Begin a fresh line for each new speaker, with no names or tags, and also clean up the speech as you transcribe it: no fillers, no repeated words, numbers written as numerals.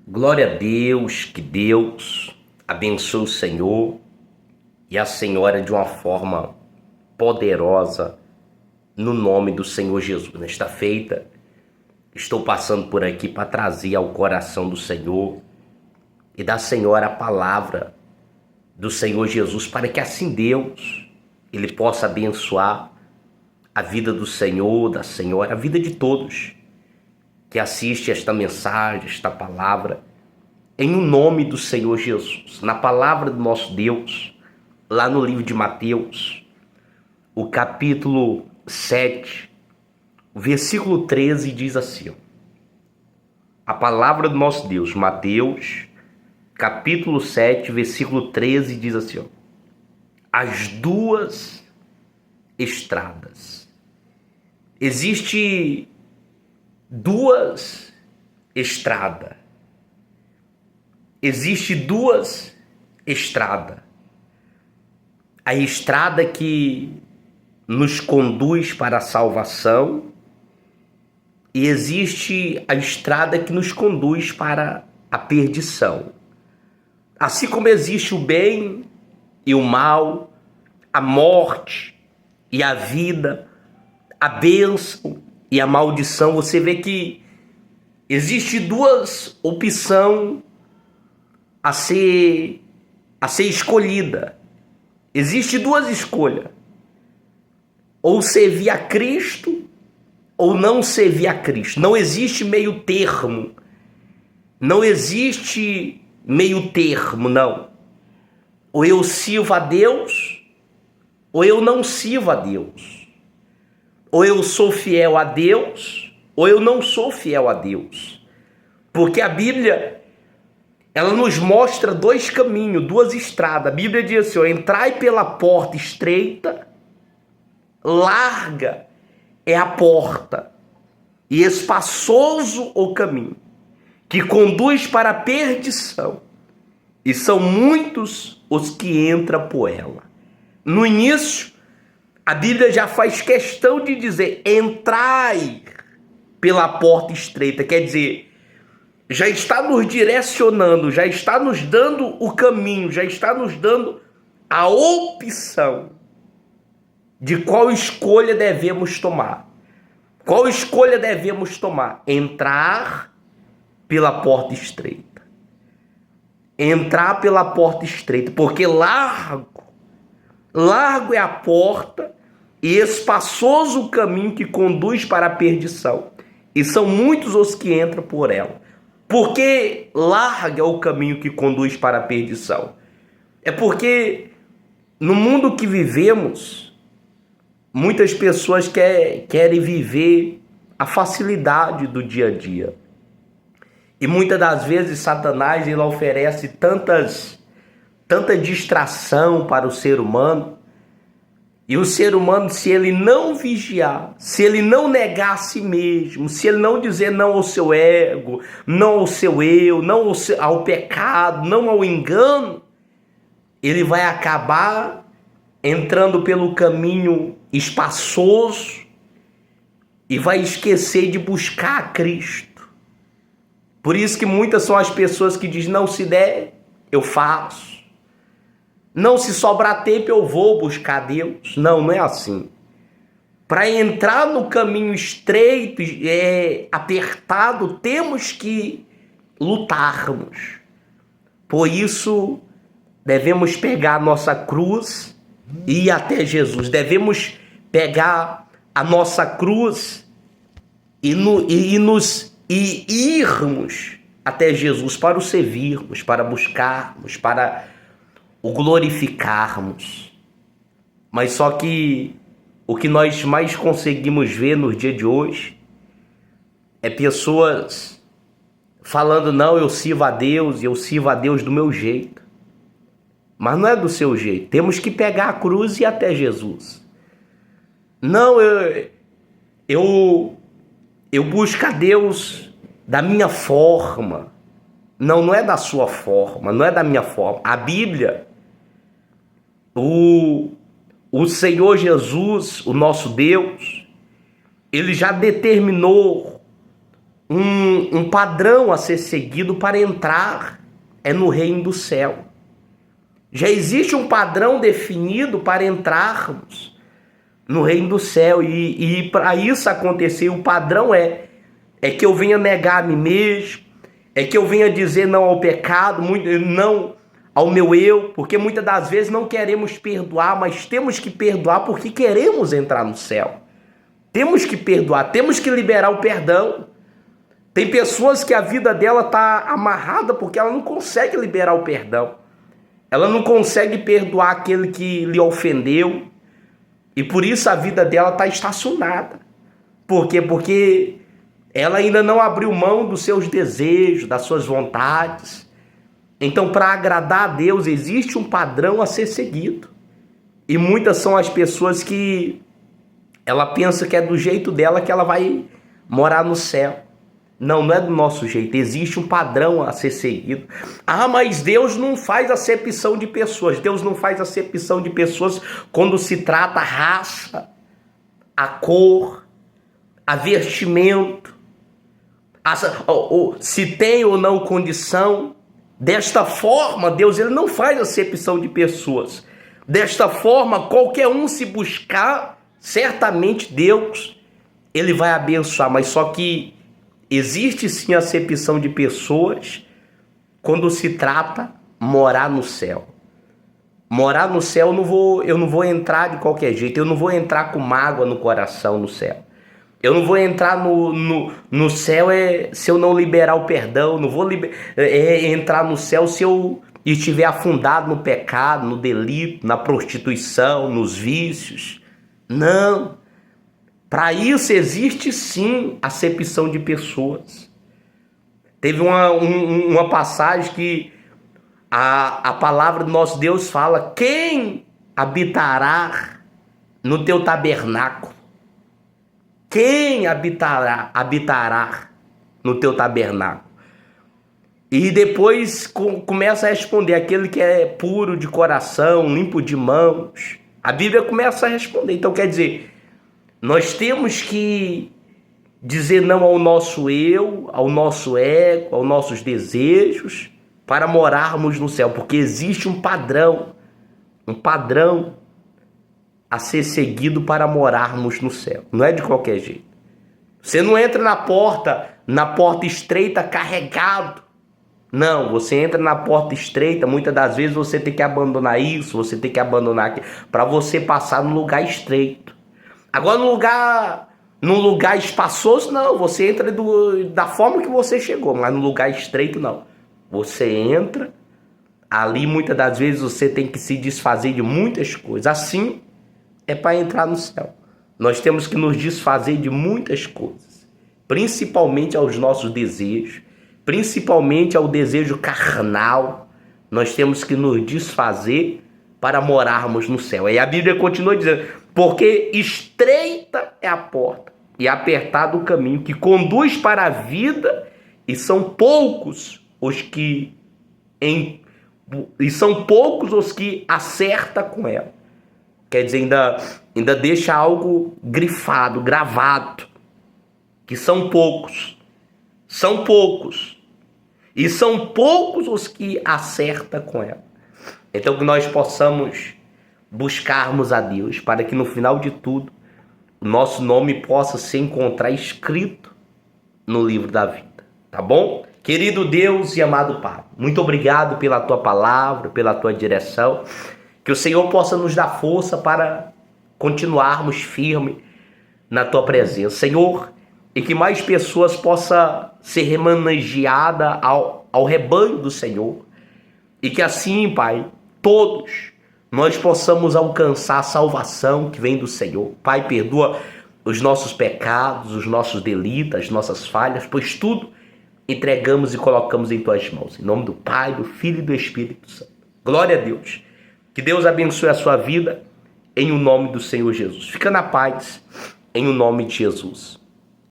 Glória a Deus, que Deus abençoe o Senhor e a Senhora de uma forma poderosa no nome do Senhor Jesus. Nesta feita, estou passando por aqui para trazer ao coração do Senhor e da Senhora a palavra do Senhor Jesus, para que assim Deus, Ele possa abençoar a vida do Senhor, da Senhora, a vida de todos que assiste esta mensagem, esta palavra, em o nome do Senhor Jesus. Na palavra do nosso Deus, lá no livro de Mateus, o capítulo 7, o versículo 13 diz assim, a palavra do nosso Deus, Mateus, capítulo 7, versículo 13 diz assim, as duas estradas. Existe duas estradas. Existe duas estradas. A estrada que nos conduz para a salvação e existe a estrada que nos conduz para a perdição. Assim como existe o bem e o mal, a morte e a vida, a bênção e a maldição, você vê que existe duas opções a ser escolhida. Existe duas escolhas. Ou servir a Cristo ou não servir a Cristo. Não existe meio termo. Não existe meio termo, não. Ou eu sirvo a Deus ou eu não sirvo a Deus. Ou eu sou fiel a Deus, ou eu não sou fiel a Deus. Porque a Bíblia, ela nos mostra dois caminhos, duas estradas. A Bíblia diz assim, entrai pela porta estreita, larga é a porta, e espaçoso o caminho, que conduz para a perdição. E são muitos os que entram por ela. No início, a Bíblia já faz questão de dizer, entrai pela porta estreita. Quer dizer, já está nos direcionando, já está nos dando o caminho, já está nos dando a opção de qual escolha devemos tomar. Qual escolha devemos tomar? Entrar pela porta estreita. Entrar pela porta estreita, porque largo é a porta e espaçoso o caminho que conduz para a perdição. E são muitos os que entram por ela. Por que largo é o caminho que conduz para a perdição? É porque no mundo que vivemos, muitas pessoas querem viver a facilidade do dia a dia. E muitas das vezes Satanás ele oferece tanta distração para o ser humano, e o ser humano, se ele não vigiar, se ele não negar a si mesmo, se ele não dizer não ao seu ego, não ao seu eu, não ao pecado, não ao engano, ele vai acabar entrando pelo caminho espaçoso e vai esquecer de buscar a Cristo. Por isso que muitas são as pessoas que dizem, não, se der, eu faço. Não, se sobrar tempo eu vou buscar Deus. Não é assim. Para entrar no caminho estreito, apertado, temos que lutarmos. Por isso, devemos pegar a nossa cruz e ir até Jesus. Devemos pegar a nossa cruz e irmos até Jesus para o servirmos, para buscarmos, para o glorificarmos. Mas só que o que nós mais conseguimos ver nos dias de hoje é pessoas falando, não, eu sirvo a Deus e eu sirvo a Deus do meu jeito. Mas não é do seu jeito. Temos que pegar a cruz e ir até Jesus. Não, eu busco a Deus da minha forma. Não, não é da sua forma, não é da minha forma. A Bíblia, o Senhor Jesus, o nosso Deus, ele já determinou um padrão a ser seguido para entrar no reino do céu. Já existe um padrão definido para entrarmos no reino do céu. E para isso acontecer, o padrão é que eu venha negar a mim mesmo, é que eu venha dizer não ao pecado, não ao meu eu, porque muitas das vezes não queremos perdoar, mas temos que perdoar porque queremos entrar no céu. Temos que perdoar, temos que liberar o perdão. Tem pessoas que a vida dela está amarrada porque ela não consegue liberar o perdão. Ela não consegue perdoar aquele que lhe ofendeu. E por isso a vida dela está estacionada. Por quê? Porque ela ainda não abriu mão dos seus desejos, das suas vontades. Então, para agradar a Deus, existe um padrão a ser seguido. E muitas são as pessoas que ela pensa que é do jeito dela que ela vai morar no céu. Não, não é do nosso jeito. Existe um padrão a ser seguido. Ah, mas Deus não faz acepção de pessoas. Deus não faz acepção de pessoas quando se trata a raça, a cor, a vestimento, se tem ou não condição. Desta forma, Deus ele não faz acepção de pessoas. Desta forma, qualquer um se buscar, certamente Deus ele vai abençoar. Mas só que existe sim acepção de pessoas quando se trata morar no céu. Morar no céu eu não vou entrar de qualquer jeito. Eu não vou entrar com mágoa no coração no céu. Eu não vou entrar no céu se eu não liberar o perdão. Não vou entrar no céu se eu estiver afundado no pecado, no delito, na prostituição, nos vícios. Não. Para isso existe sim acepção de pessoas. Teve uma passagem que a palavra do nosso Deus fala: quem habitará no teu tabernáculo? Quem habitará no teu tabernáculo? E depois começa a responder: aquele que é puro de coração, limpo de mãos. A Bíblia começa a responder. Então quer dizer, nós temos que dizer não ao nosso eu, ao nosso ego, aos nossos desejos, para morarmos no céu. Porque existe um padrão a ser seguido para morarmos no céu. Não é de qualquer jeito. Você não entra na porta estreita carregado. Não, você entra na porta estreita, muitas das vezes você tem que abandonar isso, você tem que abandonar aquilo, para você passar no lugar estreito. Agora num lugar espaçoso, não, você entra da forma que você chegou, mas no lugar estreito, não. Você entra, ali muitas das vezes você tem que se desfazer de muitas coisas. Assim é para entrar no céu. Nós temos que nos desfazer de muitas coisas, principalmente aos nossos desejos, principalmente ao desejo carnal. Nós temos que nos desfazer para morarmos no céu. E a Bíblia continua dizendo: porque estreita é a porta e apertado o caminho que conduz para a vida, e são poucos os que acertam com ela. Quer dizer, ainda deixa algo grifado, gravado, que são poucos. São poucos. E são poucos os que acertam com ela. Então que nós possamos buscarmos a Deus, para que no final de tudo, o nosso nome possa se encontrar escrito no livro da vida. Tá bom? Querido Deus e amado Pai, muito obrigado pela Tua palavra, pela Tua direção. Que o Senhor possa nos dar força para continuarmos firmes na Tua presença, Senhor, e que mais pessoas possam ser remanejadas ao rebanho do Senhor, e que assim, Pai, todos nós possamos alcançar a salvação que vem do Senhor. Pai, perdoa os nossos pecados, os nossos delitos, as nossas falhas, pois tudo entregamos e colocamos em Tuas mãos. Em nome do Pai, do Filho e do Espírito Santo. Glória a Deus. Que Deus abençoe a sua vida, em o nome do Senhor Jesus. Fica na paz, em o nome de Jesus.